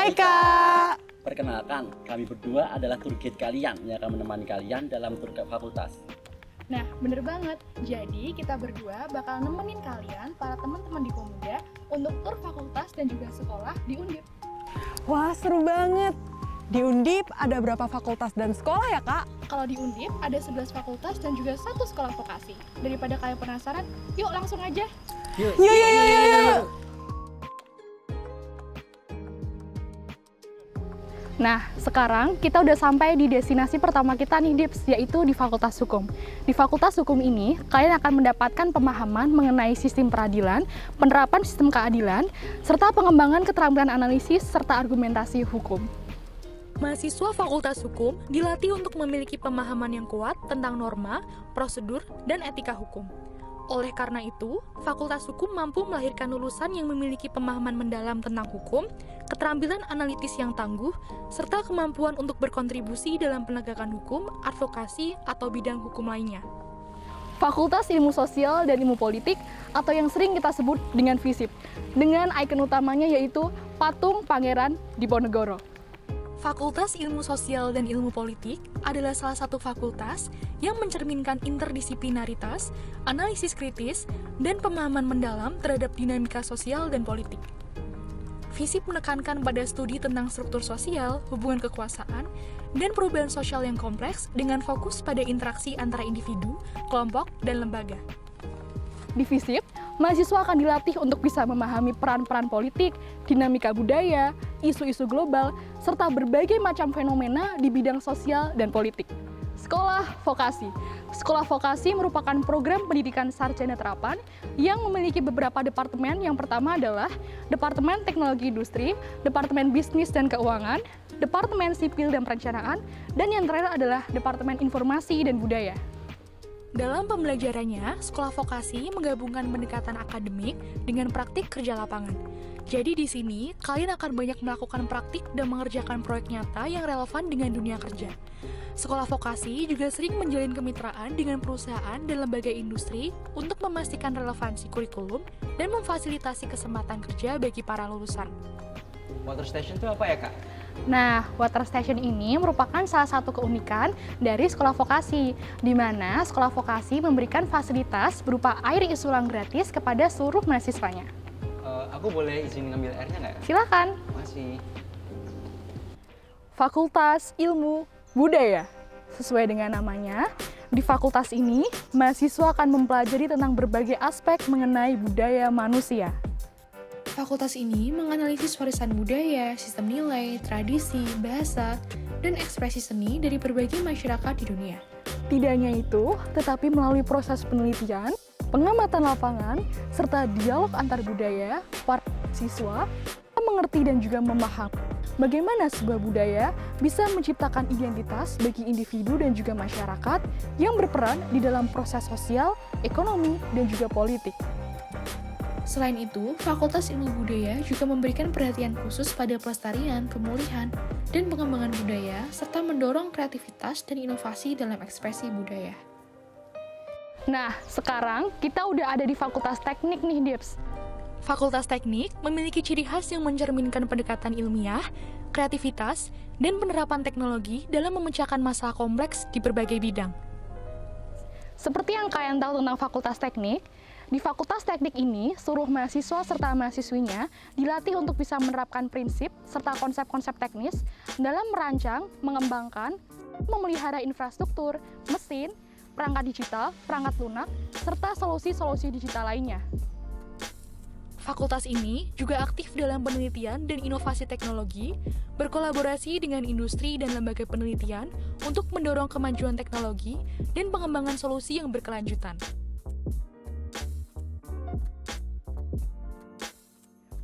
Hai Kak. Perkenalkan, kami berdua adalah tour guide kalian yang akan menemani kalian dalam tur ke fakultas. Nah, bener banget. Jadi, kita berdua bakal nemenin kalian, para teman-teman di Komuda, untuk tur fakultas dan juga sekolah di Undip. Wah, seru banget. Di Undip ada berapa fakultas dan sekolah ya Kak? Kalau di Undip ada 11 fakultas dan juga 1 sekolah vokasi. Daripada kalian penasaran, yuk langsung aja. Yuk. Nah, sekarang kita udah sampai di destinasi pertama kita nih, Dips, yaitu di Fakultas Hukum. Di Fakultas Hukum ini, kalian akan mendapatkan pemahaman mengenai sistem peradilan, penerapan sistem keadilan, serta pengembangan keterampilan analisis serta argumentasi hukum. Mahasiswa Fakultas Hukum dilatih untuk memiliki pemahaman yang kuat tentang norma, prosedur, dan etika hukum. Oleh karena itu, Fakultas Hukum mampu melahirkan lulusan yang memiliki pemahaman mendalam tentang hukum, keterampilan analitis yang tangguh, serta kemampuan untuk berkontribusi dalam penegakan hukum, advokasi, atau bidang hukum lainnya. Fakultas Ilmu Sosial dan Ilmu Politik, atau yang sering kita sebut dengan FISIP, dengan ikon utamanya yaitu patung Pangeran Diponegoro. Fakultas Ilmu Sosial dan Ilmu Politik adalah salah satu fakultas yang mencerminkan interdisiplinaritas, analisis kritis, dan pemahaman mendalam terhadap dinamika sosial dan politik. FISIP menekankan pada studi tentang struktur sosial, hubungan kekuasaan, dan perubahan sosial yang kompleks dengan fokus pada interaksi antara individu, kelompok, dan lembaga. Di FISIP, mahasiswa akan dilatih untuk bisa memahami peran-peran politik, dinamika budaya, isu-isu global, serta berbagai macam fenomena di bidang sosial dan politik. Sekolah Vokasi. Sekolah Vokasi merupakan program pendidikan sarjana terapan yang memiliki beberapa departemen. Yang pertama adalah Departemen Teknologi Industri, Departemen Bisnis dan Keuangan, Departemen Sipil dan Perencanaan, dan yang terakhir adalah Departemen Informasi dan Budaya. Dalam pembelajarannya, sekolah vokasi menggabungkan pendekatan akademik dengan praktik kerja lapangan. Jadi di sini, kalian akan banyak melakukan praktik dan mengerjakan proyek nyata yang relevan dengan dunia kerja. Sekolah vokasi juga sering menjalin kemitraan dengan perusahaan dan lembaga industri untuk memastikan relevansi kurikulum dan memfasilitasi kesempatan kerja bagi para lulusan. Water station itu apa ya Kak? Nah, water station ini merupakan salah satu keunikan dari sekolah vokasi, di mana sekolah vokasi memberikan fasilitas berupa air isi ulang gratis kepada seluruh mahasiswanya. Aku boleh izin ngambil airnya nggak? Silakan. Masih. Fakultas Ilmu Budaya. Sesuai dengan namanya, di fakultas ini, mahasiswa akan mempelajari tentang berbagai aspek mengenai budaya manusia. Fakultas ini menganalisis warisan budaya, sistem nilai, tradisi, bahasa, dan ekspresi seni dari berbagai masyarakat di dunia. Tidak hanya itu, tetapi melalui proses penelitian, pengamatan lapangan, serta dialog antar budaya, para siswa mengerti dan juga memahami bagaimana sebuah budaya bisa menciptakan identitas bagi individu dan juga masyarakat yang berperan di dalam proses sosial, ekonomi, dan juga politik. Selain itu, Fakultas Ilmu Budaya juga memberikan perhatian khusus pada pelestarian, pemulihan, dan pengembangan budaya, serta mendorong kreativitas dan inovasi dalam ekspresi budaya. Nah, sekarang kita udah ada di Fakultas Teknik nih, Dips. Fakultas Teknik memiliki ciri khas yang mencerminkan pendekatan ilmiah, kreativitas, dan penerapan teknologi dalam memecahkan masalah kompleks di berbagai bidang. Seperti yang kalian tahu tentang Fakultas Teknik, di Fakultas Teknik ini, seluruh mahasiswa serta mahasiswinya dilatih untuk bisa menerapkan prinsip serta konsep-konsep teknis dalam merancang, mengembangkan, memelihara infrastruktur, mesin, perangkat digital, perangkat lunak, serta solusi-solusi digital lainnya. Fakultas ini juga aktif dalam penelitian dan inovasi teknologi, berkolaborasi dengan industri dan lembaga penelitian untuk mendorong kemajuan teknologi dan pengembangan solusi yang berkelanjutan.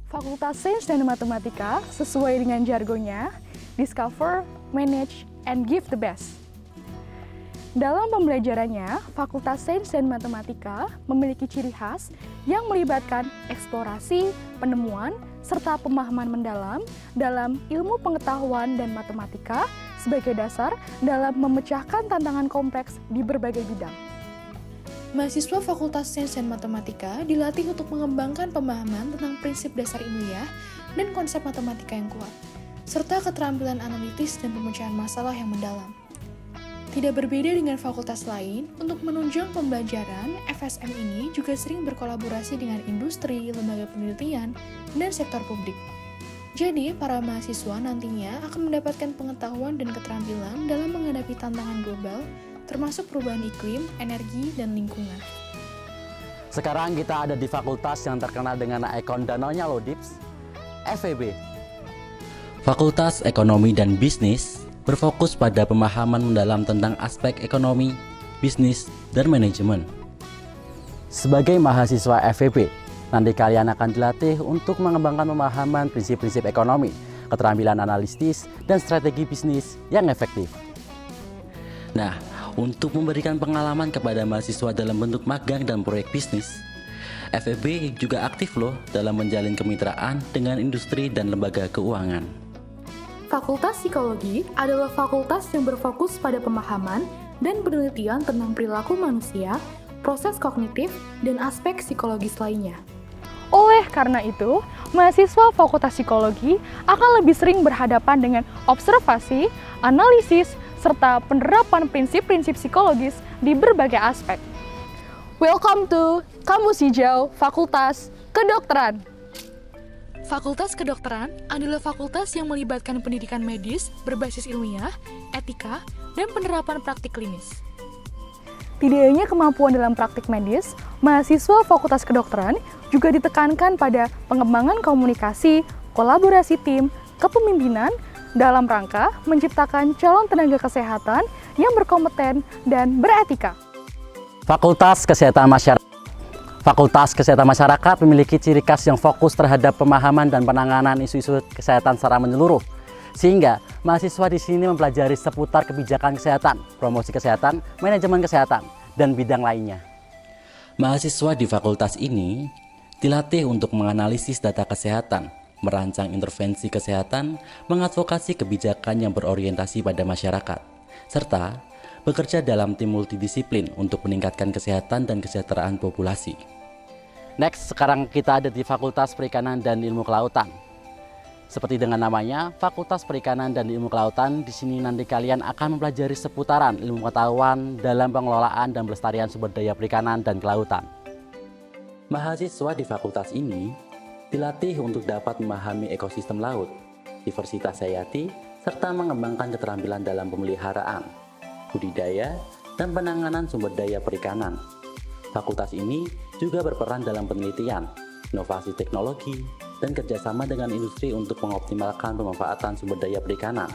Fakultas Sains dan Matematika, sesuai dengan jargonnya, discover, manage, and give the best. Dalam pembelajarannya, Fakultas Sains dan Matematika memiliki ciri khas yang melibatkan eksplorasi, penemuan, serta pemahaman mendalam dalam ilmu pengetahuan dan matematika sebagai dasar dalam memecahkan tantangan kompleks di berbagai bidang. Mahasiswa Fakultas Sains dan Matematika dilatih untuk mengembangkan pemahaman tentang prinsip dasar ilmiah dan konsep matematika yang kuat. serta keterampilan analitis dan pemecahan masalah yang mendalam. Tidak berbeda dengan fakultas lain, untuk menunjang pembelajaran, FSM ini juga sering berkolaborasi dengan industri, lembaga penelitian, dan sektor publik. Jadi, para mahasiswa nantinya akan mendapatkan pengetahuan dan keterampilan dalam menghadapi tantangan global, termasuk perubahan iklim, energi, dan lingkungan. Sekarang kita ada di fakultas yang terkenal dengan ikon danaunya loh, Dips. FEB. Fakultas Ekonomi dan Bisnis berfokus pada pemahaman mendalam tentang aspek ekonomi, bisnis, dan manajemen. Sebagai mahasiswa FEB, nanti kalian akan dilatih untuk mengembangkan pemahaman prinsip-prinsip ekonomi, keterampilan analitis, dan strategi bisnis yang efektif. Nah, untuk memberikan pengalaman kepada mahasiswa dalam bentuk magang dan proyek bisnis, FEB juga aktif loh dalam menjalin kemitraan dengan industri dan lembaga keuangan. Fakultas Psikologi adalah fakultas yang berfokus pada pemahaman dan penelitian tentang perilaku manusia, proses kognitif, dan aspek psikologis lainnya. Oleh karena itu, mahasiswa Fakultas Psikologi akan lebih sering berhadapan dengan observasi, analisis, serta penerapan prinsip-prinsip psikologis di berbagai aspek. Welcome to Kampus Hijau Fakultas Kedokteran. Fakultas Kedokteran adalah fakultas yang melibatkan pendidikan medis berbasis ilmiah, etika, dan penerapan praktik klinis. Tidak hanya kemampuan dalam praktik medis, mahasiswa Fakultas Kedokteran juga ditekankan pada pengembangan komunikasi, kolaborasi tim, kepemimpinan dalam rangka menciptakan calon tenaga kesehatan yang berkompeten dan beretika. Fakultas Kesehatan Masyarakat memiliki ciri khas yang fokus terhadap pemahaman dan penanganan isu-isu kesehatan secara menyeluruh. Sehingga mahasiswa di sini mempelajari seputar kebijakan kesehatan, promosi kesehatan, manajemen kesehatan, dan bidang lainnya. Mahasiswa di fakultas ini dilatih untuk menganalisis data kesehatan, merancang intervensi kesehatan, mengadvokasi kebijakan yang berorientasi pada masyarakat, serta bekerja dalam tim multidisiplin untuk meningkatkan kesehatan dan kesejahteraan populasi. Next, sekarang kita ada di Fakultas Perikanan dan Ilmu Kelautan. Seperti dengan namanya, Fakultas Perikanan dan Ilmu Kelautan, di sini nanti kalian akan mempelajari seputaran ilmu pengetahuan dalam pengelolaan dan pelestarian sumber daya perikanan dan kelautan. Mahasiswa di fakultas ini dilatih untuk dapat memahami ekosistem laut, diversitas hayati, serta mengembangkan keterampilan dalam pemeliharaan, budidaya, dan penanganan sumber daya perikanan. Fakultas ini juga berperan dalam penelitian, inovasi teknologi, dan kerjasama dengan industri untuk mengoptimalkan pemanfaatan sumber daya perikanan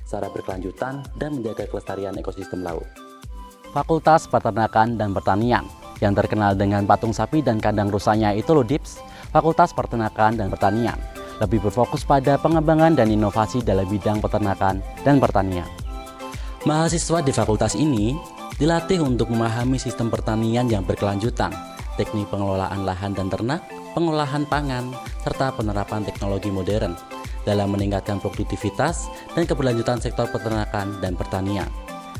secara berkelanjutan dan menjaga kelestarian ekosistem laut. Fakultas Peternakan dan Pertanian, yang terkenal dengan patung sapi dan kandang rusanya itu loh Dips. Fakultas Peternakan dan Pertanian lebih berfokus pada pengembangan dan inovasi dalam bidang peternakan dan pertanian. Mahasiswa di fakultas ini dilatih untuk memahami sistem pertanian yang berkelanjutan, teknik pengelolaan lahan dan ternak, pengolahan pangan, serta penerapan teknologi modern dalam meningkatkan produktivitas dan keberlanjutan sektor peternakan dan pertanian.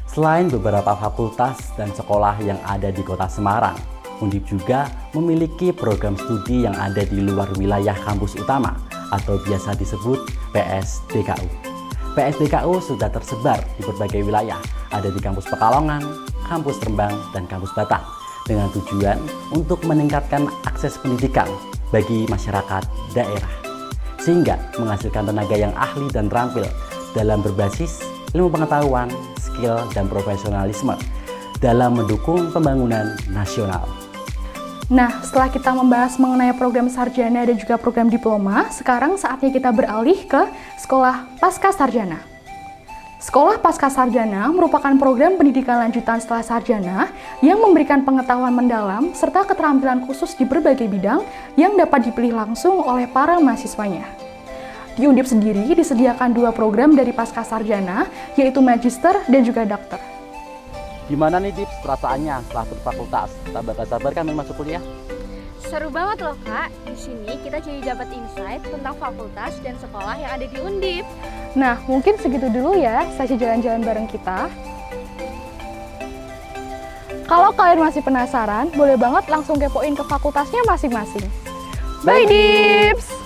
Selain beberapa fakultas dan sekolah yang ada di Kota Semarang, Undip juga memiliki program studi yang ada di luar wilayah kampus utama atau biasa disebut PSDKU. PSDKU sudah tersebar di berbagai wilayah, ada di kampus Pekalongan, kampus Rembang, dan kampus Batang, dengan tujuan untuk meningkatkan akses pendidikan bagi masyarakat daerah, sehingga menghasilkan tenaga yang ahli dan terampil dalam berbasis ilmu pengetahuan, skill, dan profesionalisme dalam mendukung pembangunan nasional. Nah, setelah kita membahas mengenai program sarjana dan juga program diploma, sekarang saatnya kita beralih ke Sekolah Pascasarjana. Sekolah Pascasarjana merupakan program pendidikan lanjutan setelah sarjana yang memberikan pengetahuan mendalam serta keterampilan khusus di berbagai bidang yang dapat dipilih langsung oleh para mahasiswanya. Di Undip sendiri disediakan 2 program dari Pascasarjana, yaitu Magister dan juga Dokter. Gimana nih Dips perasaannya setelah berfakultas? Tak bakal sabar kan masuk kuliah? Seru banget loh Kak, di sini kita jadi dapat insight tentang fakultas dan sekolah yang ada di Undip. Nah, mungkin segitu dulu ya sesi jalan-jalan bareng kita. Kalau kalian masih penasaran, boleh banget langsung kepoin ke fakultasnya masing-masing. Bye Dips!